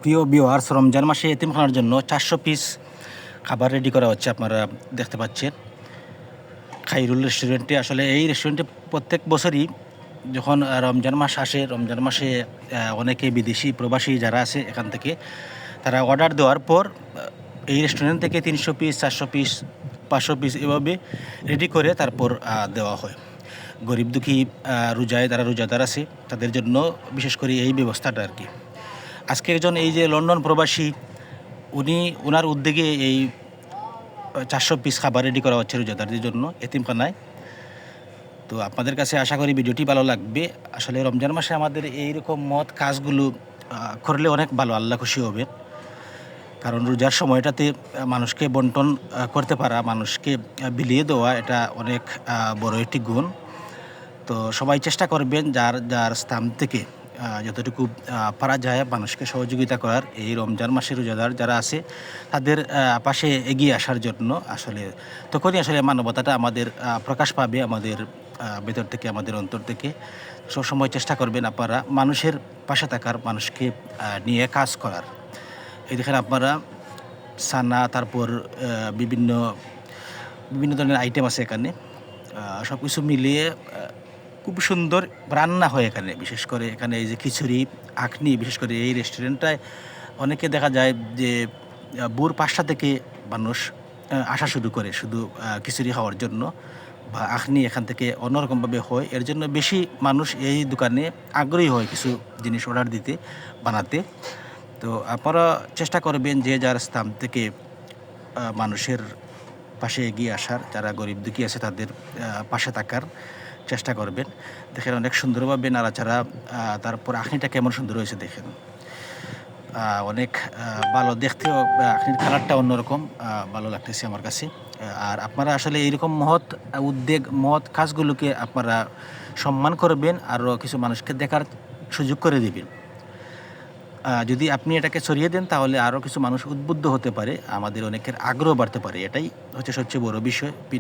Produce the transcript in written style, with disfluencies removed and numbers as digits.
প্রিয় ভিউয়ার্স, রমজান মাসে এতিমখানার জন্য 400 পিস খাবার রেডি করা হচ্ছে। আপনারা দেখতে পাচ্ছেন খাইরুল রেস্টুরেন্টে। আসলে এই রেস্টুরেন্টে প্রত্যেক বছরই যখন রমজান মাস আসে, রমজান মাসে অনেকে বিদেশি প্রবাসী যারা আছে এখান থেকে তারা অর্ডার দেওয়ার পর এই রেস্টুরেন্ট থেকে 300 পিস, 400 পিস, 500 পিস এভাবে রেডি করে তারপর দেওয়া হয়। গরিব দুঃখী যারা রোজাদার আছে তাদের জন্য বিশেষ করে এই ব্যবস্থাটা আর কি। আজকে একজন এই যে লন্ডন প্রবাসী, ওনার উদ্যোগে এই 400 পিস খাবার রেডি করা হচ্ছে রোজাদারদের জন্য এতিমখানায়। তো আপনাদের কাছে আশা করি ভিডিওটি ভালো লাগবে। আসলে রমজান মাসে আমাদের এইরকম মহৎ কাজগুলো করলে অনেক ভালো, আল্লাহ খুশি হবে। কারণ রোজার সময়টাতে মানুষকে বন্টন করতে পারা, মানুষকে বিলিয়ে দেওয়া, এটা অনেক বড় একটি গুণ। তো সবাই চেষ্টা করবেন যার যার স্থান থেকে যতটুকু পারা যায় মানুষকে সহযোগিতা করার। এই রমজান মাসে রোজাদার যারা আছে তাদের পাশে এগিয়ে আসার জন্য। আসলে তখনই আসলে মানবতাটা আমাদের প্রকাশ পাবে, আমাদের ভেতর থেকে, আমাদের অন্তর থেকে। সবসময় চেষ্টা করবেন আপনারা মানুষের পাশে থাকার, মানুষকে নিয়ে কাজ করার। এই দেখেন আপনারা সানা, তারপর বিভিন্ন বিভিন্ন ধরনের আইটেম আছে এখানে। সব কিছু মিলিয়ে খুব সুন্দর রান্না হয় এখানে। বিশেষ করে এখানে এই যে খিচুড়ি, আখনি, বিশেষ করে এই রেস্টুরেন্টটায় অনেকে দেখা যায় যে ভোর 5টা থেকে মানুষ আসা শুরু করে শুধু খিচুড়ি খাওয়ার জন্য, বা আখনি এখান থেকে অন্যরকমভাবে হয়। এর জন্য বেশি মানুষ এই দোকানে আগ্রহী হয় কিছু জিনিস অর্ডার দিতে, বানাতে। তো আপনারা চেষ্টা করবেন যে যার স্থান থেকে মানুষের পাশে এগিয়ে আসার, যারা গরিব দুঃখী আছে তাদের পাশে থাকার চেষ্টা করবেন। দেখেন অনেক সুন্দরভাবে নাড়াচাড়া, তারপর আখনিটা কেমন সুন্দর হয়েছে দেখেন। অনেক ভালো দেখতেও, আখনির কালারটা অন্যরকম ভালো লাগতেছে আমার কাছে। আর আপনারা আসলে এইরকম মহৎ উদ্যোগ, মহৎ কাজগুলোকে আপনারা সম্মান করবেন, আরও কিছু মানুষকে দেখার সুযোগ করে দেবেন। যদি আপনি এটাকে ছড়িয়ে দেন তাহলে আরও কিছু মানুষ উদ্বুদ্ধ হতে পারে, আমাদের অনেকের আগ্রহ বাড়তে পারে। এটাই হচ্ছে সবচেয়ে বড় বিষয়।